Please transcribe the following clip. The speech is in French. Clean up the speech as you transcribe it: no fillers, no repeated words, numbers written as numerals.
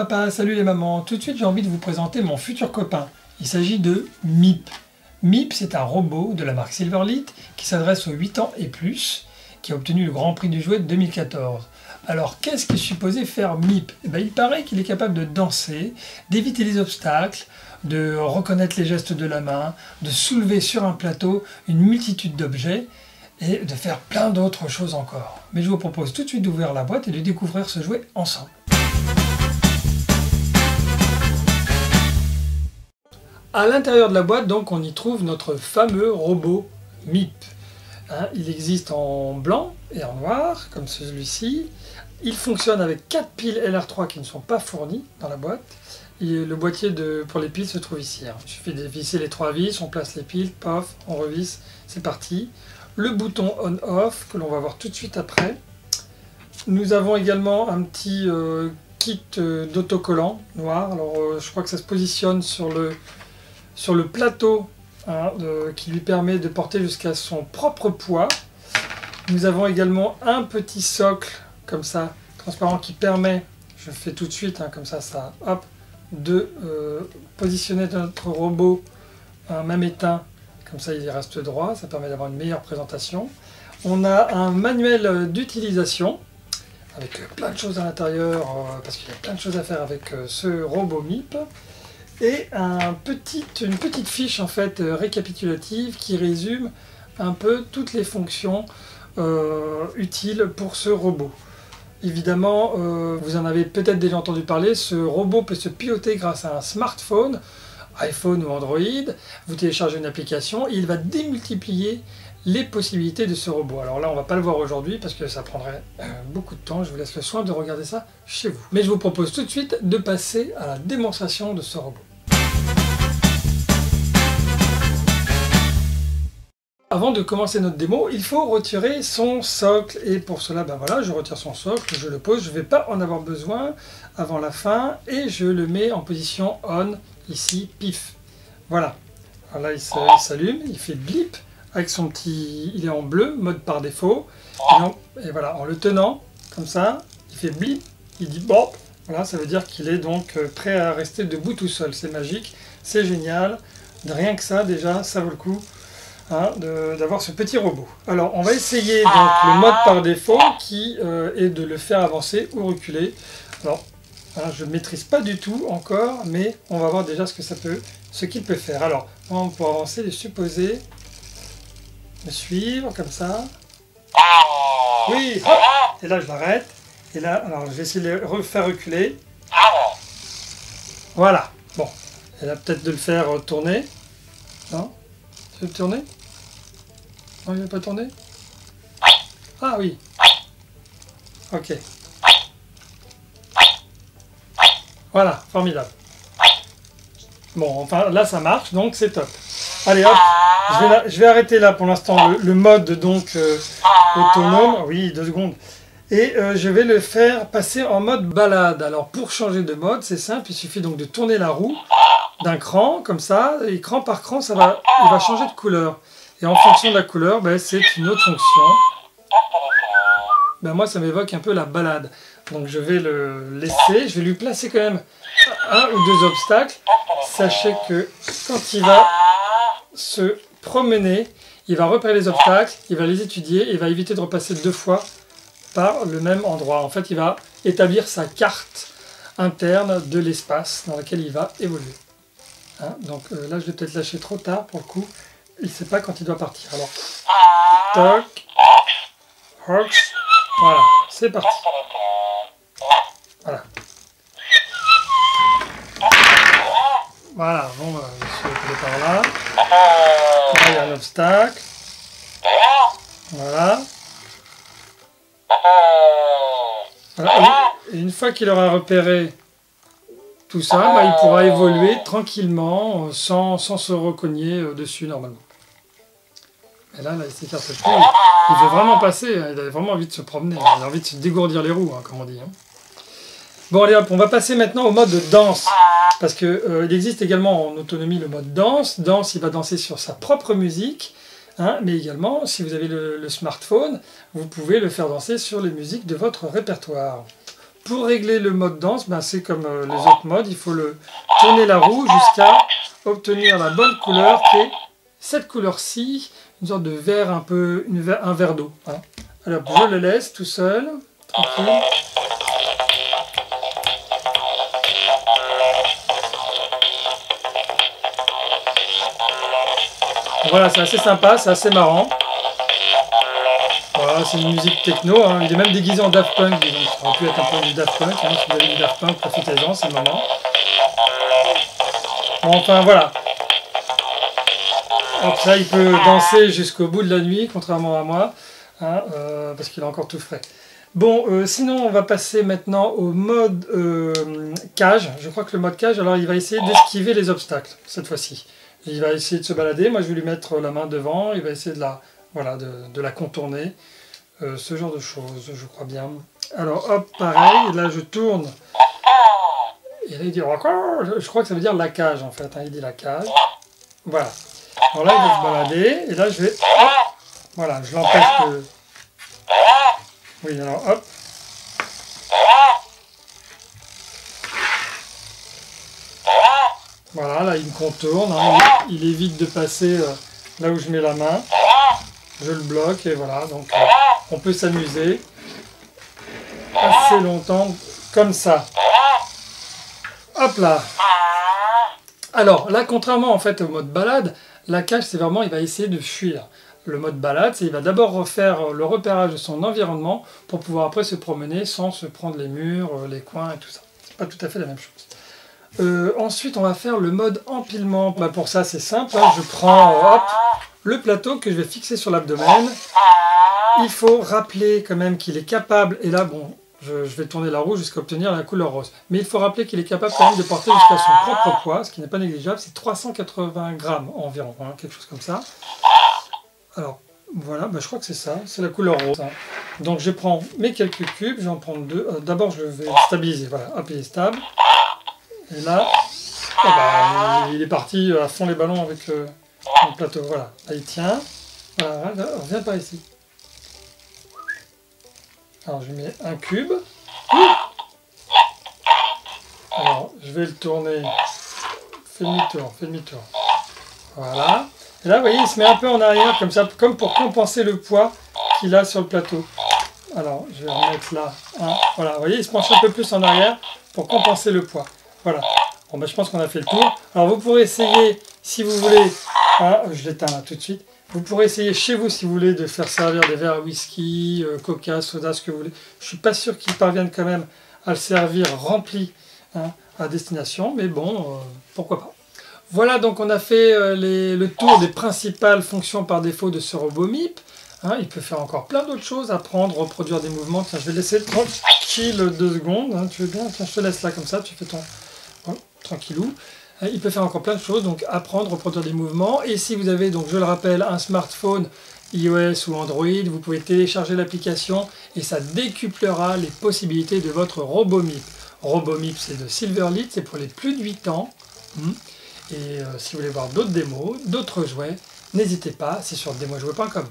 papa, salut les mamans. Tout de suite, j'ai envie de vous présenter mon futur copain. Il s'agit de Meep. Meep, c'est un robot de la marque Silverlit qui s'adresse aux 8 ans et plus, qui a obtenu le Grand Prix du jouet de 2014. Alors, qu'est-ce qu'est supposé faire Meep? Il paraît qu'il est capable de danser, d'éviter les obstacles, de reconnaître les gestes de la main, de soulever sur un plateau une multitude d'objets et de faire plein d'autres choses encore. Mais je vous propose tout de suite d'ouvrir la boîte et de découvrir ce jouet ensemble. À l'intérieur de la boîte, donc, on y trouve notre fameux robot Meep. Il existe en blanc et en noir, comme celui-ci. Il fonctionne avec 4 piles LR3 qui ne sont pas fournies dans la boîte. Et le boîtier pour les piles se trouve ici. Il suffit de visser les 3 vis, on place les piles, paf, on revisse, c'est parti. Le bouton on-off que l'on va voir tout de suite après. Nous avons également un petit kit d'autocollant noir. Alors je crois que ça se positionne sur le plateau qui lui permet de porter jusqu'à son propre poids. Nous avons également un petit socle comme ça, transparent, qui permet, je fais tout de suite, comme ça, hop, de positionner notre robot même éteint, comme ça il y reste droit, ça permet d'avoir une meilleure présentation. On a un manuel d'utilisation avec plein de choses à l'intérieur, parce qu'il y a plein de choses à faire avec ce robot Meep. Et une petite fiche en fait récapitulative qui résume un peu toutes les fonctions utiles pour ce robot. Évidemment, vous en avez peut-être déjà entendu parler, ce robot peut se piloter grâce à un smartphone, iPhone ou Android. Vous téléchargez une application et il va démultiplier les possibilités de ce robot. Alors là, on ne va pas le voir aujourd'hui parce que ça prendrait beaucoup de temps. Je vous laisse le soin de regarder ça chez vous. Mais je vous propose tout de suite de passer à la démonstration de ce robot. Avant de commencer notre démo, il faut retirer son socle. Et pour cela, voilà, je retire son socle, je le pose. Je ne vais pas en avoir besoin avant la fin. Et je le mets en position on, ici, pif. Voilà. Alors là, il s'allume, il fait blip. Avec son petit... Il est en bleu, mode par défaut. Et voilà, en le tenant, comme ça, il fait blip. Il dit bon. Voilà, ça veut dire qu'il est donc prêt à rester debout tout seul. C'est magique, c'est génial. Rien que ça, déjà, ça vaut le coup. D'avoir ce petit robot. Alors on va essayer donc le mode par défaut qui est de le faire avancer ou reculer. Alors je ne maîtrise pas du tout encore, mais on va voir déjà ce qu'il peut faire. Alors pour avancer, il est supposé me suivre comme ça. Oui, hop, et là je l'arrête. Et là, alors je vais essayer de le refaire reculer. Voilà. Bon, et là peut-être de le faire tourner. Non? Tu veux tourner? Non, il ne veut pas tourner? Ah oui. Ok. Voilà, formidable. Bon, enfin là ça marche, donc c'est top. Allez hop, je vais arrêter là pour l'instant le mode donc autonome. Oui, 2 secondes. Et je vais le faire passer en mode balade. Alors pour changer de mode, c'est simple, il suffit donc de tourner la roue d'un cran, comme ça, et cran par cran, il va changer de couleur. Et en fonction de la couleur, c'est une autre fonction. Moi, ça m'évoque un peu la balade. Donc je vais le laisser, je vais lui placer quand même 1 ou 2 obstacles. Sachez que quand il va se promener, il va repérer les obstacles, il va les étudier, et il va éviter de repasser 2 fois par le même endroit. En fait, il va établir sa carte interne de l'espace dans lequel il va évoluer. Donc là, je vais peut-être lâcher trop tard pour le coup. Il ne sait pas quand il doit partir. Alors, toc, hox, voilà, c'est parti. Voilà. Voilà, bon, je vais par là. Là, il y a un obstacle. Voilà. Voilà. Et une fois qu'il aura repéré tout ça, il pourra évoluer tranquillement sans se recogner dessus normalement. Et là, il s'écarte plus. Il veut vraiment passer, il a vraiment envie de se promener, il a envie de se dégourdir les roues, comme on dit. Bon, allez hop, on va passer maintenant au mode danse. Parce qu'il existe également en autonomie le mode danse. Danse, il va danser sur sa propre musique. Mais également, si vous avez le smartphone, vous pouvez le faire danser sur les musiques de votre répertoire. Pour régler le mode danse, ben, c'est comme les autres modes, il faut tourner la roue jusqu'à obtenir la bonne couleur qui est cette couleur-ci, une sorte de vert un peu, un verre d'eau. Hein. Alors je le laisse tout seul, tranquille. Voilà, c'est assez sympa, c'est assez marrant. Voilà, c'est une musique techno, hein. Il est même déguisé en Daft Punk, disons. Ça aurait pu être un peu du Daft Punk, hein. Si vous avez du Daft Punk, profitez-en, c'est le moment. Bon, enfin, voilà. Donc ça, il peut danser jusqu'au bout de la nuit, contrairement à moi, hein, parce qu'il est encore tout frais. Bon, sinon, on va passer maintenant au mode cage. Je crois que le mode cage, alors il va essayer d'esquiver les obstacles, cette fois-ci. Il va essayer de se balader, moi je vais lui mettre la main devant, il va essayer de la, voilà, de la contourner. Ce genre de choses, je crois bien. Alors hop, pareil, là je tourne. Et là il dit encore, je crois que ça veut dire la cage en fait, hein, il dit la cage. Voilà. Alors là il va se balader, et là je vais... Hop, voilà, je l'empêche de... Oui, alors hop. Voilà, là il me contourne, hein, il évite de passer là où je mets la main. Je le bloque et voilà, donc on peut s'amuser assez longtemps comme ça. Hop là. Alors là, contrairement en fait au mode balade, la cage c'est vraiment, il va essayer de fuir. Le mode balade, c'est il va d'abord refaire le repérage de son environnement pour pouvoir après se promener sans se prendre les murs, les coins et tout ça. C'est pas tout à fait la même chose. Ensuite, on va faire le mode empilement. Bah, pour ça, c'est simple. Hein. Je prends hop, le plateau que je vais fixer sur l'abdomen. Il faut rappeler quand même qu'il est capable, et là, bon, je vais tourner la roue jusqu'à obtenir la couleur rose. Mais il faut rappeler qu'il est capable quand même de porter jusqu'à son propre poids, ce qui n'est pas négligeable. C'est 380 grammes environ, hein, quelque chose comme ça. Alors, voilà, bah, je crois que c'est ça. C'est la couleur rose. Hein. Donc, je prends mes quelques cubes. Je vais en prendre deux. D'abord, je vais stabiliser. Voilà, hop, il est stable. Et là, oh bah, il est parti à fond les ballons avec le plateau. Voilà, là il tient. Voilà, là, reviens par ici. Alors je mets un cube. Alors je vais le tourner. Fais demi-tour, fais demi-tour. Voilà. Et là, vous voyez, il se met un peu en arrière comme ça, comme pour compenser le poids qu'il a sur le plateau. Alors je vais remettre là. Voilà, vous voyez, il se penche un peu plus en arrière pour compenser le poids. Voilà, bon, ben, je pense qu'on a fait le tour. Alors vous pourrez essayer, si vous voulez, je l'éteins là tout de suite, vous pourrez essayer chez vous si vous voulez de faire servir des verres à whisky, coca, soda, ce que vous voulez. Je ne suis pas sûr qu'ils parviennent quand même à le servir rempli à destination, mais bon, pourquoi pas. Voilà, donc on a fait le tour des principales fonctions par défaut de ce robot MIP. Il peut faire encore plein d'autres choses, apprendre, reproduire des mouvements. Tiens, je vais laisser tranquille 2 secondes. Tu veux bien? Tiens, je te laisse là comme ça, tu fais ton... Voilà, tranquillou. Il peut faire encore plein de choses, donc apprendre, reproduire des mouvements. Et si vous avez, donc je le rappelle, un smartphone iOS ou Android, vous pouvez télécharger l'application et ça décuplera les possibilités de votre robot MIP. Robot MIP, c'est de Silverlit, c'est pour les plus de 8 ans. Et si vous voulez voir d'autres démos, d'autres jouets, n'hésitez pas, c'est sur demojouet.com.